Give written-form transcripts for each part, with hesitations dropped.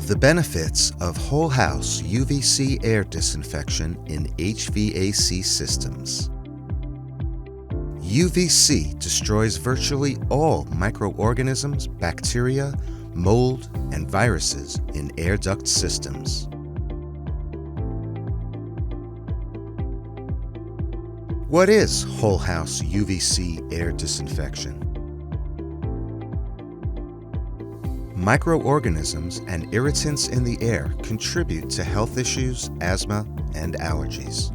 The benefits of whole house UVC air disinfection in HVAC systems. UVC destroys virtually all microorganisms, bacteria, mold, and viruses in air duct systems. What is whole house UVC air disinfection? Microorganisms and irritants in the air contribute to health issues, asthma, and allergies.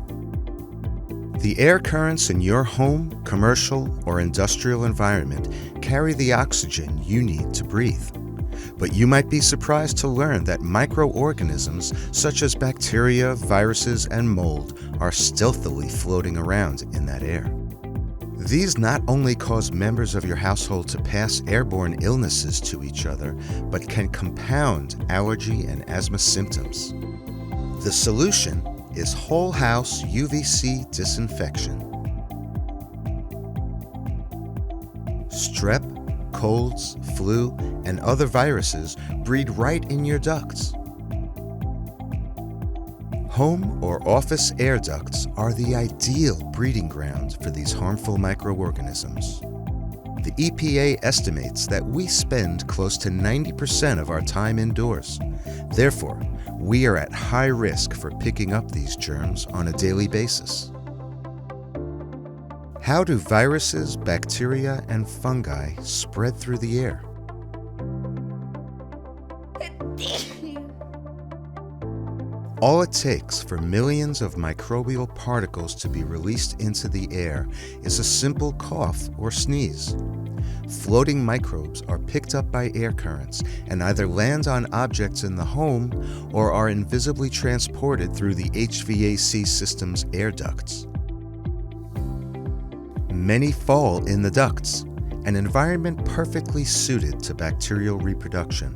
The air currents in your home, commercial, or industrial environment carry the oxygen you need to breathe. But you might be surprised to learn that microorganisms such as bacteria, viruses, and mold are stealthily floating around in that air. These not only cause members of your household to pass airborne illnesses to each other, but can compound allergy and asthma symptoms. The solution is whole house UVC disinfection. Strep, colds, flu, and other viruses breed right in your ducts. Home or office air ducts are the ideal breeding ground for these harmful microorganisms. The EPA estimates that we spend close to 90% of our time indoors. Therefore, we are at high risk for picking up these germs on a daily basis. How do viruses, bacteria, and fungi spread through the air? All it takes for millions of microbial particles to be released into the air is a simple cough or sneeze. Floating microbes are picked up by air currents and either land on objects in the home or are invisibly transported through the HVAC system's air ducts. Many fall in the ducts, an environment perfectly suited to bacterial reproduction.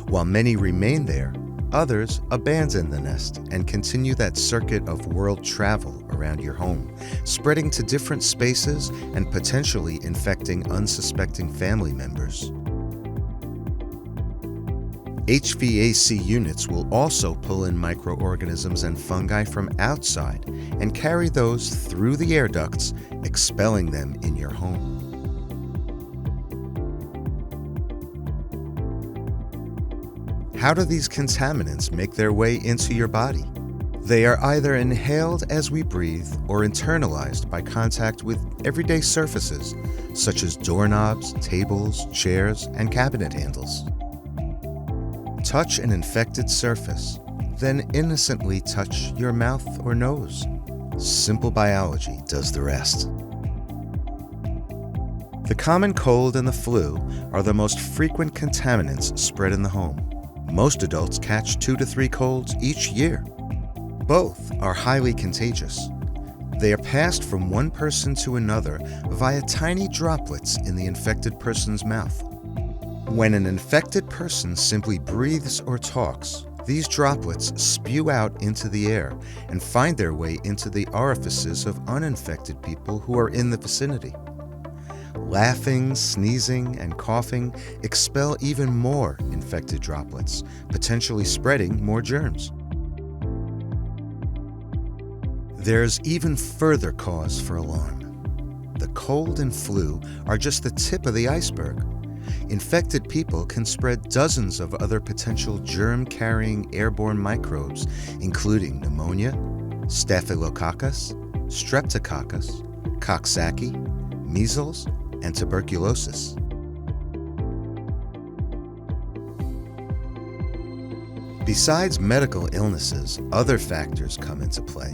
While many remain there, others abandon the nest and continue that circuit of world travel around your home, spreading to different spaces and potentially infecting unsuspecting family members. HVAC units will also pull in microorganisms and fungi from outside and carry those through the air ducts, expelling them in your home. How do these contaminants make their way into your body? They are either inhaled as we breathe or internalized by contact with everyday surfaces, such as doorknobs, tables, chairs, and cabinet handles. Touch an infected surface, then innocently touch your mouth or nose. Simple biology does the rest. The common cold and the flu are the most frequent contaminants spread in the home. Most adults catch 2 to 3 colds each year. Both are highly contagious. They are passed from one person to another via tiny droplets in the infected person's mouth. When an infected person simply breathes or talks, these droplets spew out into the air and find their way into the orifices of uninfected people who are in the vicinity. Laughing, sneezing, and coughing expel even more infected droplets, potentially spreading more germs. There's even further cause for alarm. The cold and flu are just the tip of the iceberg. Infected people can spread dozens of other potential germ-carrying airborne microbes, including pneumonia, Staphylococcus, Streptococcus, Coxsackie, measles, and tuberculosis. Besides medical illnesses, other factors come into play.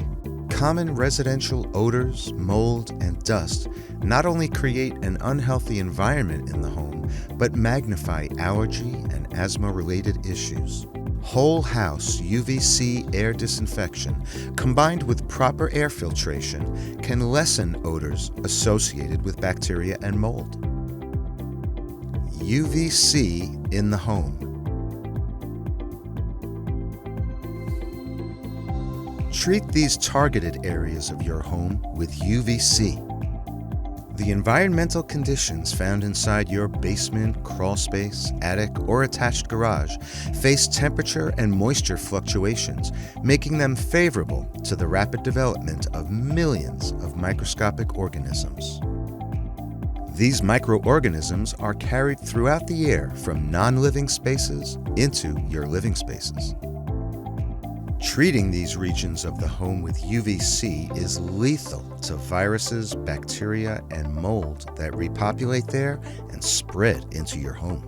Common residential odors, mold, and dust not only create an unhealthy environment in the home, but magnify allergy and asthma-related issues. Whole house UVC air disinfection, combined with proper air filtration, can lessen odors associated with bacteria and mold. UVC in the home. Treat these targeted areas of your home with UVC. The environmental conditions found inside your basement, crawl space, attic, or attached garage face temperature and moisture fluctuations, making them favorable to the rapid development of millions of microscopic organisms. These microorganisms are carried throughout the air from non-living spaces into your living spaces. Treating these regions of the home with UVC is lethal to viruses, bacteria, and mold that repopulate there and spread into your home.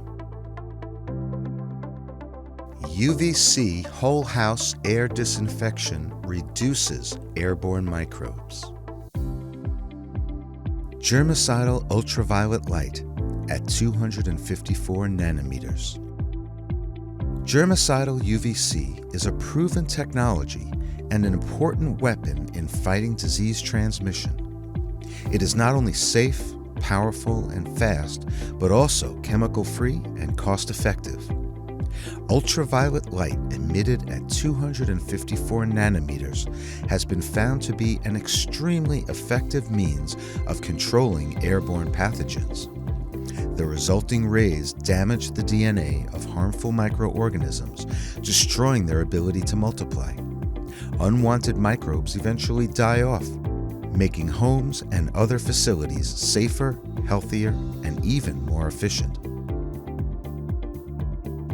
UVC whole house air disinfection reduces airborne microbes. Germicidal ultraviolet light at 254 nanometers. Germicidal UVC is a proven technology and an important weapon in fighting disease transmission. It is not only safe, powerful, and fast, but also chemical-free and cost-effective. Ultraviolet light emitted at 254 nanometers has been found to be an extremely effective means of controlling airborne pathogens. The resulting rays damage the DNA of harmful microorganisms, destroying their ability to multiply. Unwanted microbes eventually die off, making homes and other facilities safer, healthier, and even more efficient.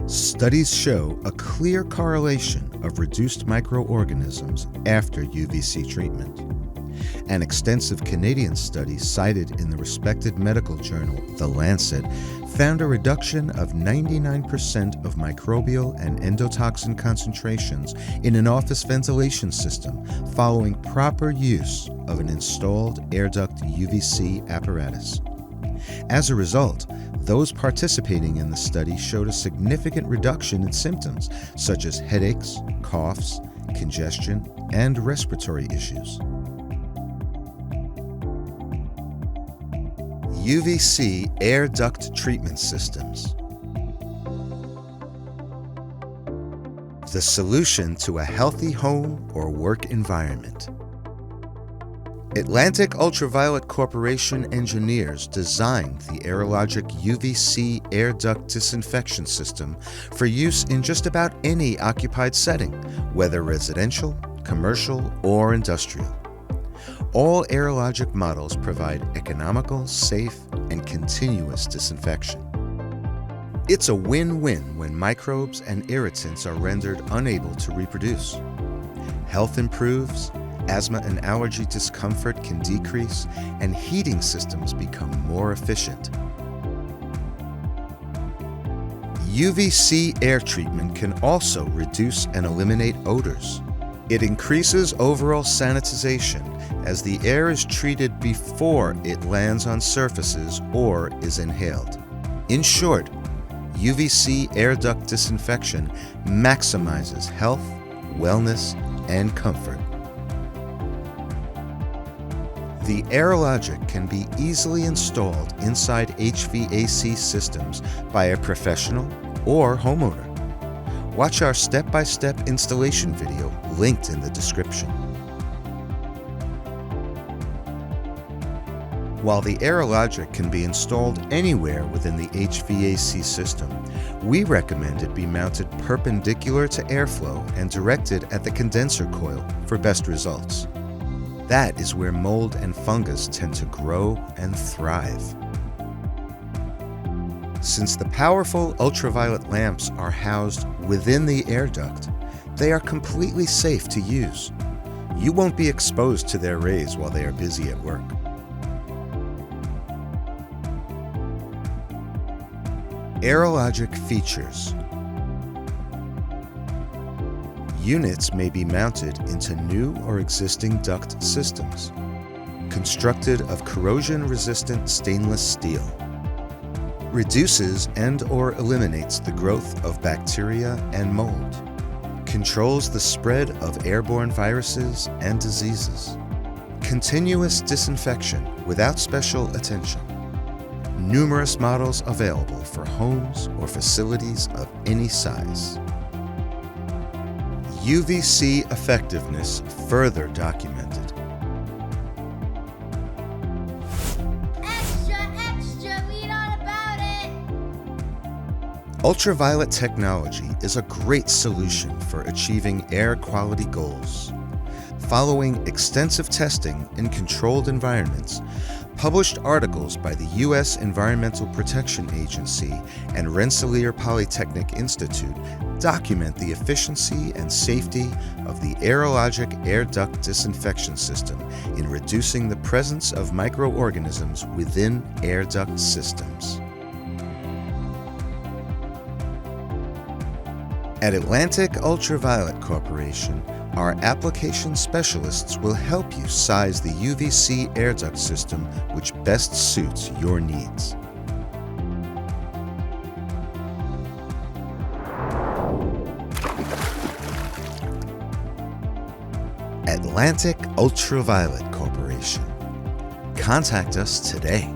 Studies show a clear correlation of reduced microorganisms after UVC treatment. An extensive Canadian study cited in the respected medical journal The Lancet found a reduction of 99% of microbial and endotoxin concentrations in an office ventilation system following proper use of an installed air duct UVC apparatus. As a result, those participating in the study showed a significant reduction in symptoms such as headaches, coughs, congestion, and respiratory issues. UVC air duct treatment systems. The solution to a healthy home or work environment. Atlantic Ultraviolet Corporation engineers designed the AeroLogic UVC air duct disinfection system for use in just about any occupied setting, whether residential, commercial, or industrial. All AeroLogic models provide economical, safe, and continuous disinfection. It's a win-win when microbes and irritants are rendered unable to reproduce. Health improves, asthma and allergy discomfort can decrease, and heating systems become more efficient. UVC air treatment can also reduce and eliminate odors. It increases overall sanitization as the air is treated before it lands on surfaces or is inhaled. In short, UVC air duct disinfection maximizes health, wellness, and comfort. The AeroLogic can be easily installed inside HVAC systems by a professional or homeowner. Watch our step-by-step installation video linked in the description. While the AeroLogic can be installed anywhere within the HVAC system, we recommend it be mounted perpendicular to airflow and directed at the condenser coil for best results. That is where mold and fungus tend to grow and thrive. Since the powerful ultraviolet lamps are housed within the air duct, they are completely safe to use. You won't be exposed to their rays while they are busy at work. AeroLogic Features. Units may be mounted into new or existing duct systems, constructed of corrosion-resistant stainless steel. Reduces and/or eliminates the growth of bacteria and mold. Controls the spread of airborne viruses and diseases. Continuous disinfection without special attention. Numerous models available for homes or facilities of any size. UVC effectiveness further documented. Ultraviolet technology is a great solution for achieving air quality goals. Following extensive testing in controlled environments, published articles by the U.S. Environmental Protection Agency and Rensselaer Polytechnic Institute document the efficiency and safety of the AeroLogic air duct disinfection system in reducing the presence of microorganisms within air duct systems. At Atlantic Ultraviolet Corporation, our application specialists will help you size the UVC air duct system which best suits your needs. Atlantic Ultraviolet Corporation. Contact us today.